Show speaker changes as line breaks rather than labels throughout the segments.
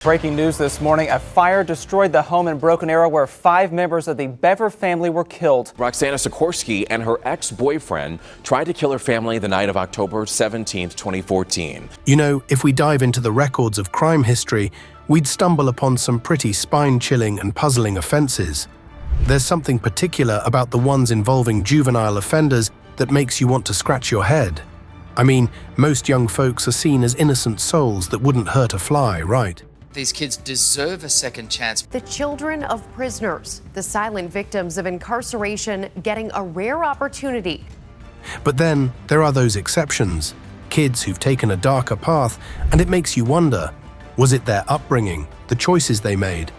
Breaking news this morning, a fire destroyed the home in Broken Arrow where 5 members of the Bever family were killed.
Roxana Sikorsky and her ex-boyfriend tried to kill her family the night of October 17, 2014.
You know, if we dive into the records of crime history, we'd stumble upon some pretty spine-chilling and puzzling offenses. There's something particular about the ones involving juvenile offenders that makes you want to scratch your head. I mean, most young folks are seen as innocent souls that wouldn't hurt a fly, right?
These kids deserve a second chance.
The children of prisoners, the silent victims of incarceration, getting a rare opportunity.
But then there are those exceptions, kids who've taken a darker path, and it makes you wonder, was it their upbringing, the choices they made,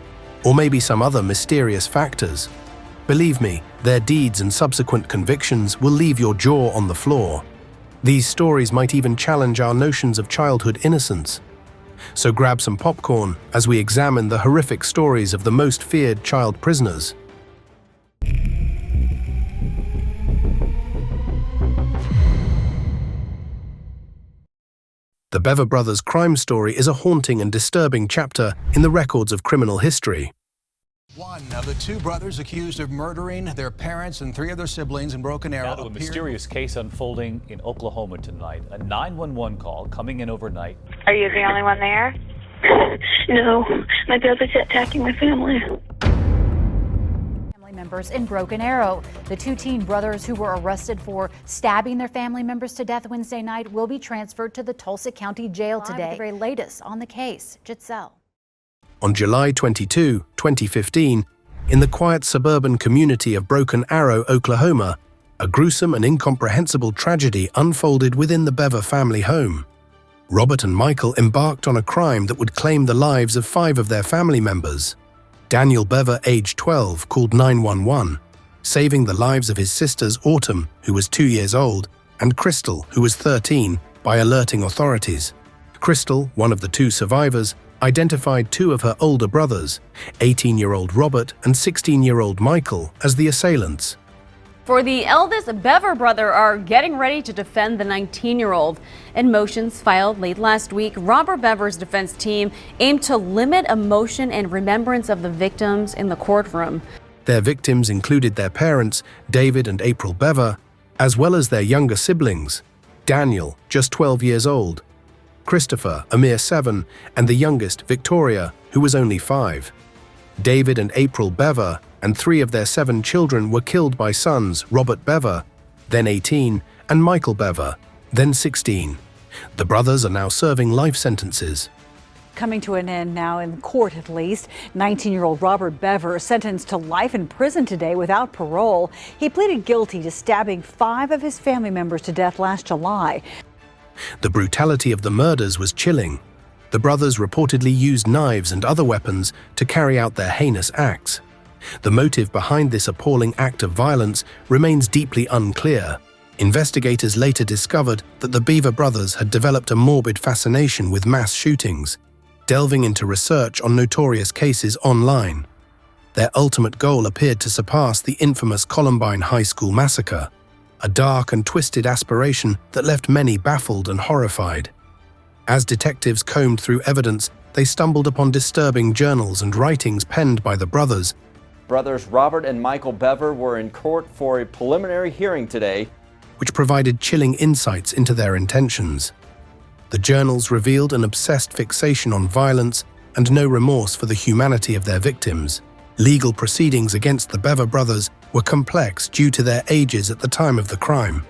or maybe some other mysterious factors? Believe me, their deeds and subsequent convictions will leave your jaw on the floor. These stories might even challenge our notions of childhood innocence. So grab some popcorn as we examine the horrific stories of the most feared child prisoners. The Bever brothers' crime story is a haunting and disturbing chapter in the records of criminal history.
One of the 2 brothers accused of murdering their parents and 3 other siblings in Broken Arrow.
Now to a mysterious case unfolding in Oklahoma tonight. A 911 call coming in overnight.
Are you the only one there?
No, my brother's attacking my family.
Family members in Broken Arrow. The 2 teen brothers who were arrested for stabbing their family members to death Wednesday night will be transferred to the Tulsa County Jail today. The very latest on the case, Giselle.
On July 22, 2015, in the quiet suburban community of Broken Arrow, Oklahoma, a gruesome and incomprehensible tragedy unfolded within the Bever family home. Robert and Michael embarked on a crime that would claim the lives of 5 of their family members. Daniel Bever, age 12, called 911, saving the lives of his sisters Autumn, who was 2 years old, and Crystal, who was 13, by alerting authorities. Crystal, one of the 2 survivors, identified 2 of her older brothers, 18-year-old Robert and 16-year-old Michael, as the assailants.
For the eldest Bever brother are getting ready to defend the 19-year-old. In motions filed late last week, Robert Bever's defense team aimed to limit emotion and remembrance of the victims in the courtroom.
Their victims included their parents, David and April Bever, as well as their younger siblings, Daniel, just 12 years old, Christopher, a mere 7, and the youngest, Victoria, who was only 5. David and April Bever and 3 of their 7 children were killed by sons Robert Bever, then 18, and Michael Bever, then 16. The brothers are now serving life sentences.
Coming to an end now in court at least. 19-year-old Robert Bever sentenced to life in prison today without parole. He pleaded guilty to stabbing 5 of his family members to death last July.
The brutality of the murders was chilling. The brothers reportedly used knives and other weapons to carry out their heinous acts. The motive behind this appalling act of violence remains deeply unclear. Investigators later discovered that the Bever brothers had developed a morbid fascination with mass shootings, delving into research on notorious cases online. Their ultimate goal appeared to surpass the infamous Columbine High School massacre, a dark and twisted aspiration that left many baffled and horrified. As detectives combed through evidence, they stumbled upon disturbing journals and writings penned by the brothers.
Brothers Robert and Michael Bever were in court for a preliminary hearing today,
which provided chilling insights into their intentions. The journals revealed an obsessed fixation on violence and no remorse for the humanity of their victims. Legal proceedings against the Bever brothers were complex due to their ages at the time of the crime.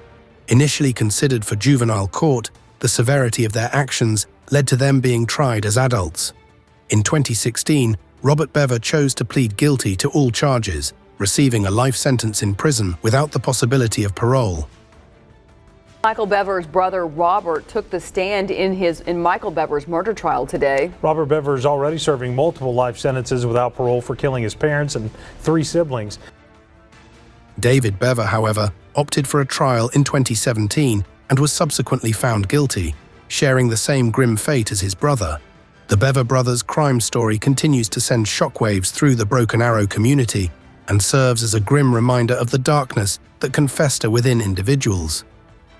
Initially considered for juvenile court, the severity of their actions led to them being tried as adults. In 2016, Robert Bever chose to plead guilty to all charges, receiving a life sentence in prison without the possibility of parole.
Michael Bever's brother Robert took the stand in Michael Bever's murder trial today.
Robert Bever is already serving multiple life sentences without parole for killing his parents and 3 siblings.
David Bever, however, opted for a trial in 2017 and was subsequently found guilty, sharing the same grim fate as his brother. The Bever brothers' crime story continues to send shockwaves through the Broken Arrow community and serves as a grim reminder of the darkness that can fester within individuals.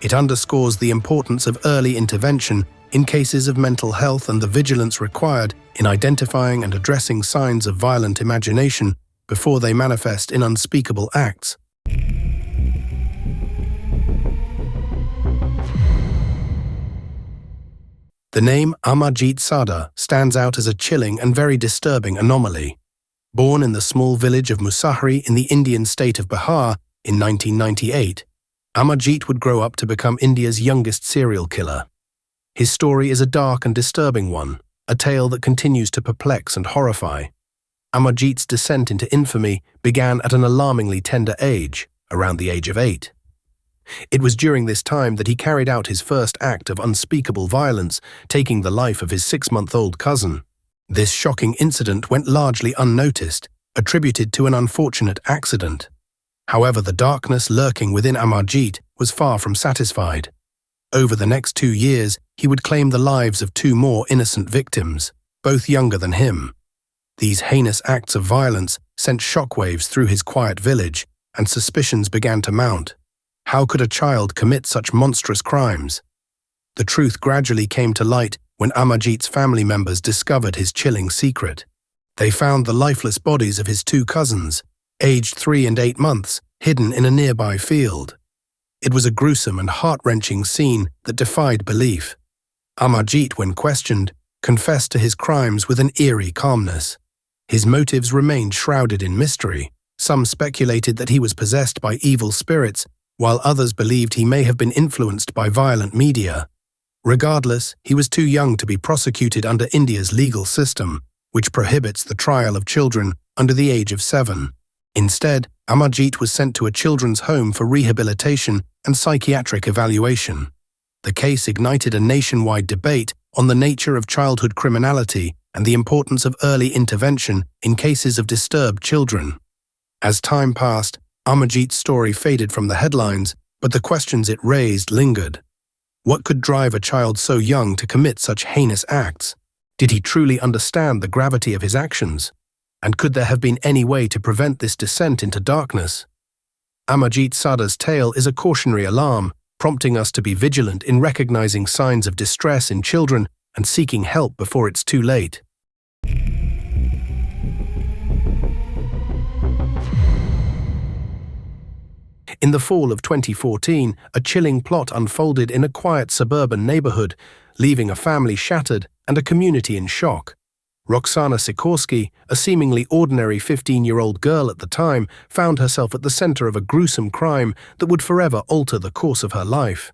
It underscores the importance of early intervention in cases of mental health and the vigilance required in identifying and addressing signs of violent imagination before they manifest in unspeakable acts. The name Amarjit Sada stands out as a chilling and very disturbing anomaly. Born in the small village of Musahri in the Indian state of Bihar in 1998, Amarjit would grow up to become India's youngest serial killer. His story is a dark and disturbing one, a tale that continues to perplex and horrify. Amarjit's descent into infamy began at an alarmingly tender age, around the age of 8. It was during this time that he carried out his first act of unspeakable violence, taking the life of his 6-month-old cousin. This shocking incident went largely unnoticed, attributed to an unfortunate accident. However, the darkness lurking within Amarjit was far from satisfied. Over the next 2 years, he would claim the lives of 2 more innocent victims, both younger than him. These heinous acts of violence sent shockwaves through his quiet village, and suspicions began to mount. How could a child commit such monstrous crimes? The truth gradually came to light when Amarjit's family members discovered his chilling secret. They found the lifeless bodies of his 2 cousins, aged 3 and 8 months, hidden in a nearby field. It was a gruesome and heart-wrenching scene that defied belief. Amarjit, when questioned, confessed to his crimes with an eerie calmness. His motives remained shrouded in mystery. Some speculated that he was possessed by evil spirits, while others believed he may have been influenced by violent media. Regardless, he was too young to be prosecuted under India's legal system, which prohibits the trial of children under the age of 7. Instead, Amarjit was sent to a children's home for rehabilitation and psychiatric evaluation. The case ignited a nationwide debate on the nature of childhood criminality and the importance of early intervention in cases of disturbed children. As time passed, Amarjit's story faded from the headlines, but the questions it raised lingered. What could drive a child so young to commit such heinous acts? Did he truly understand the gravity of his actions? And could there have been any way to prevent this descent into darkness? Amarjit Sada's tale is a cautionary alarm, prompting us to be vigilant in recognizing signs of distress in children and seeking help before it's too late. In the fall of 2014, a chilling plot unfolded in a quiet suburban neighborhood, leaving a family shattered and a community in shock. Roxana Sikorsky, a seemingly ordinary 15-year-old girl at the time, found herself at the center of a gruesome crime that would forever alter the course of her life.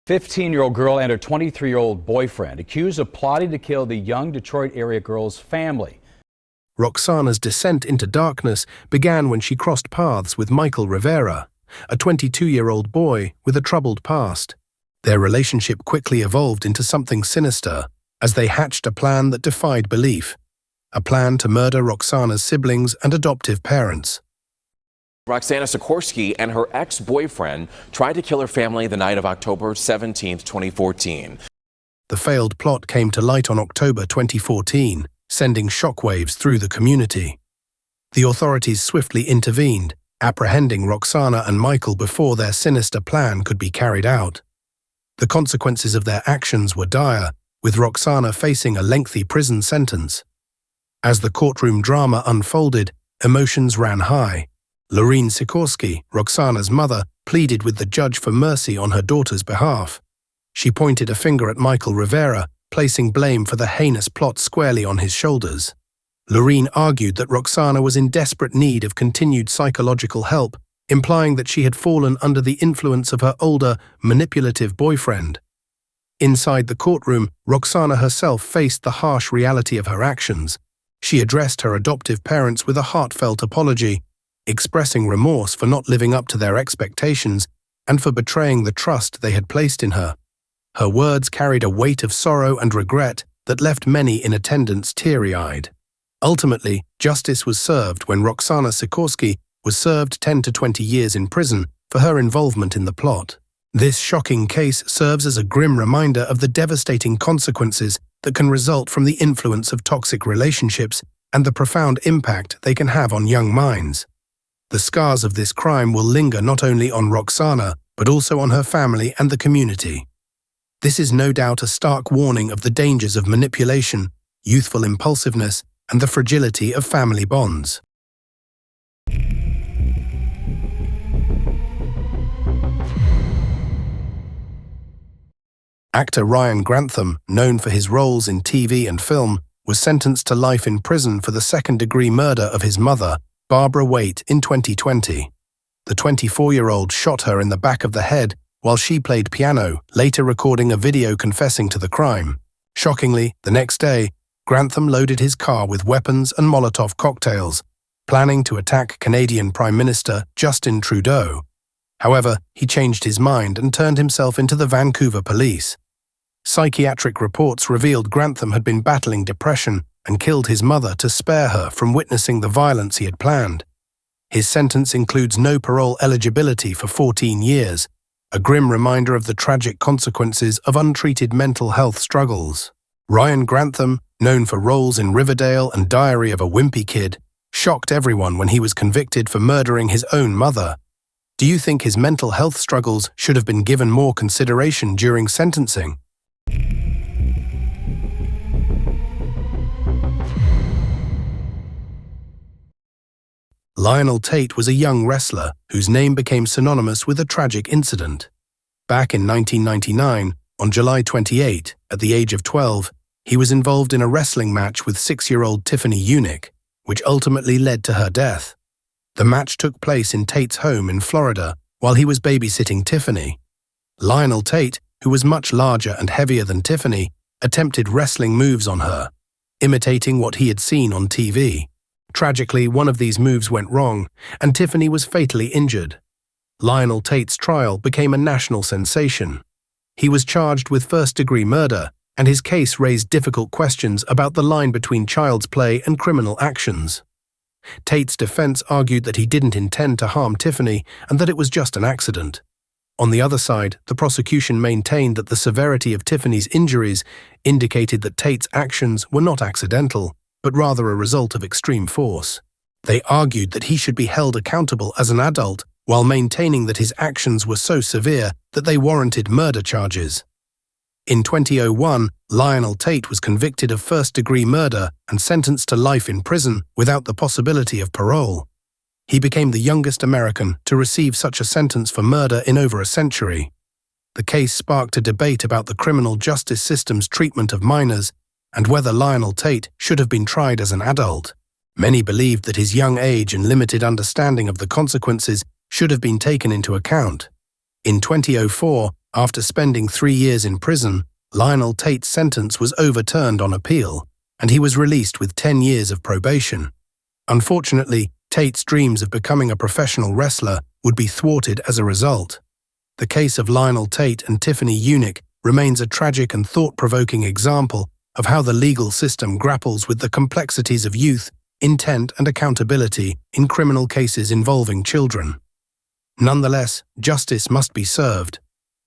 15-year-old girl and her 23-year-old boyfriend accused of plotting to kill the young Detroit area girl's family.
Roxana's descent into darkness began when she crossed paths with Michael Rivera, a 22-year-old boy with a troubled past. Their relationship quickly evolved into something sinister as they hatched a plan that defied belief, a plan to murder Roxana's siblings and adoptive parents.
Roxana Sikorsky and her ex-boyfriend tried to kill her family the night of October 17, 2014.
The failed plot came to light on October 2014, sending shockwaves through the community. The authorities swiftly intervened, apprehending Roxana and Michael before their sinister plan could be carried out. The consequences of their actions were dire, with Roxana facing a lengthy prison sentence. As the courtroom drama unfolded, emotions ran high. Lorene Sikorsky, Roxana's mother, pleaded with the judge for mercy on her daughter's behalf. She pointed a finger at Michael Rivera, placing blame for the heinous plot squarely on his shoulders. Lorene argued that Roxana was in desperate need of continued psychological help, implying that she had fallen under the influence of her older, manipulative boyfriend. Inside the courtroom, Roxana herself faced the harsh reality of her actions. She addressed her adoptive parents with a heartfelt apology, expressing remorse for not living up to their expectations and for betraying the trust they had placed in her. Her words carried a weight of sorrow and regret that left many in attendance teary-eyed. Ultimately, justice was served when Roxana Sikorsky was served 10 to 20 years in prison for her involvement in the plot. This shocking case serves as a grim reminder of the devastating consequences that can result from the influence of toxic relationships and the profound impact they can have on young minds. The scars of this crime will linger not only on Roxana, but also on her family and the community. This is no doubt a stark warning of the dangers of manipulation, youthful impulsiveness, and the fragility of family bonds. Actor Ryan Grantham, known for his roles in TV and film, was sentenced to life in prison for the second-degree murder of his mother, Barbara Waite, in 2020. The 24-year-old shot her in the back of the head while she played piano, later recording a video confessing to the crime. Shockingly, the next day, Grantham loaded his car with weapons and Molotov cocktails, planning to attack Canadian Prime Minister Justin Trudeau. However, he changed his mind and turned himself into the Vancouver police. Psychiatric reports revealed Grantham had been battling depression and killed his mother to spare her from witnessing the violence he had planned. His sentence includes no parole eligibility for 14 years, a grim reminder of the tragic consequences of untreated mental health struggles. Ryan Grantham, known for roles in Riverdale and Diary of a Wimpy Kid, shocked everyone when he was convicted for murdering his own mother. Do you think his mental health struggles should have been given more consideration during sentencing? Lionel Tate was a young wrestler whose name became synonymous with a tragic incident. Back in 1999, on July 28, at the age of 12, he was involved in a wrestling match with 6-year-old Tiffany Unick, which ultimately led to her death. The match took place in Tate's home in Florida while he was babysitting Tiffany. Lionel Tate, who was much larger and heavier than Tiffany, attempted wrestling moves on her, imitating what he had seen on TV. Tragically, one of these moves went wrong, and Tiffany was fatally injured. Lionel Tate's trial became a national sensation. He was charged with first-degree murder, and his case raised difficult questions about the line between child's play and criminal actions. Tate's defense argued that he didn't intend to harm Tiffany and that it was just an accident. On the other side, the prosecution maintained that the severity of Tiffany's injuries indicated that Tate's actions were not accidental, but rather a result of extreme force. They argued that he should be held accountable as an adult while maintaining that his actions were so severe that they warranted murder charges. In 2001, Lionel Tate was convicted of first-degree murder and sentenced to life in prison without the possibility of parole. He became the youngest American to receive such a sentence for murder in over a century. The case sparked a debate about the criminal justice system's treatment of minors and whether Lionel Tate should have been tried as an adult. Many believed that his young age and limited understanding of the consequences should have been taken into account. In 2004, after spending 3 years in prison, Lionel Tate's sentence was overturned on appeal, and he was released with 10 years of probation. Unfortunately, Tate's dreams of becoming a professional wrestler would be thwarted as a result. The case of Lionel Tate and Tiffany Unick remains a tragic and thought-provoking example of how the legal system grapples with the complexities of youth, intent, and accountability in criminal cases involving children. Nonetheless, justice must be served.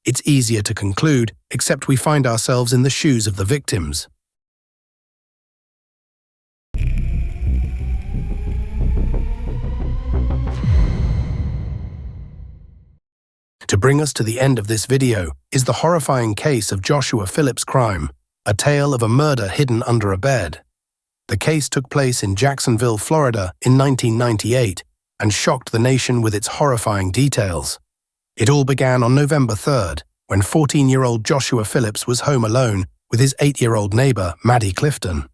It's easier to conclude, except we find ourselves in the shoes of the victims. To bring us to the end of this video is the horrifying case of Joshua Phillips' crime, a tale of a murder hidden under a bed. The case took place in Jacksonville, Florida in 1998 and shocked the nation with its horrifying details. It all began on November 3rd, when 14-year-old Joshua Phillips was home alone with his 8-year-old neighbor, Maddie Clifton.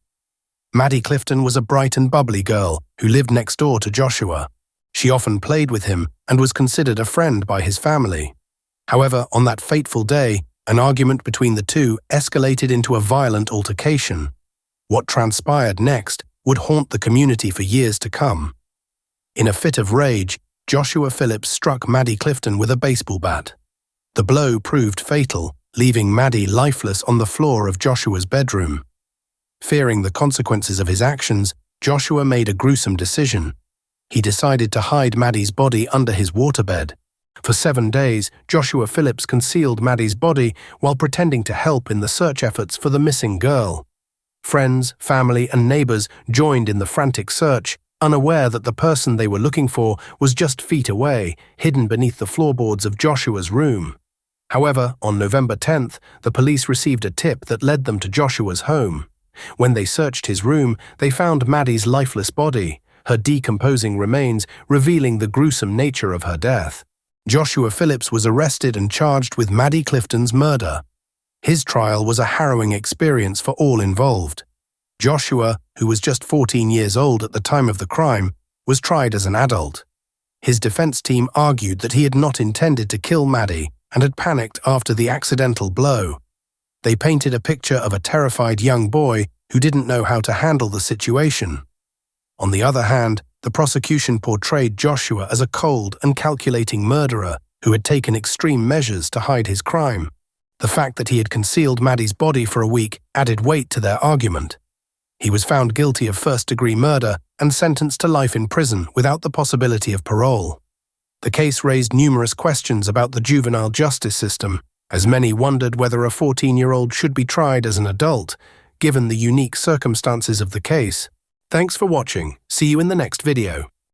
Maddie Clifton was a bright and bubbly girl who lived next door to Joshua. She often played with him and was considered a friend by his family. However, on that fateful day, an argument between the two escalated into a violent altercation. What transpired next would haunt the community for years to come. In a fit of rage, Joshua Phillips struck Maddie Clifton with a baseball bat. The blow proved fatal, leaving Maddie lifeless on the floor of Joshua's bedroom. Fearing the consequences of his actions, Joshua made a gruesome decision. He decided to hide Maddie's body under his waterbed. For 7 days, Joshua Phillips concealed Maddie's body while pretending to help in the search efforts for the missing girl. Friends, family, and neighbors joined in the frantic search, unaware that the person they were looking for was just feet away, hidden beneath the floorboards of Joshua's room. However, on November 10th, the police received a tip that led them to Joshua's home. When they searched his room, they found Maddie's lifeless body, her decomposing remains revealing the gruesome nature of her death. Joshua Phillips was arrested and charged with Maddie Clifton's murder. His trial was a harrowing experience for all involved. Joshua, who was just 14 years old at the time of the crime, was tried as an adult. His defense team argued that he had not intended to kill Maddie and had panicked after the accidental blow. They painted a picture of a terrified young boy who didn't know how to handle the situation. On the other hand, the prosecution portrayed Joshua as a cold and calculating murderer who had taken extreme measures to hide his crime. The fact that he had concealed Maddie's body for a week added weight to their argument. He was found guilty of first-degree murder and sentenced to life in prison without the possibility of parole. The case raised numerous questions about the juvenile justice system, as many wondered whether a 14-year-old should be tried as an adult, given the unique circumstances of the case. Thanks for watching. See you in the next video.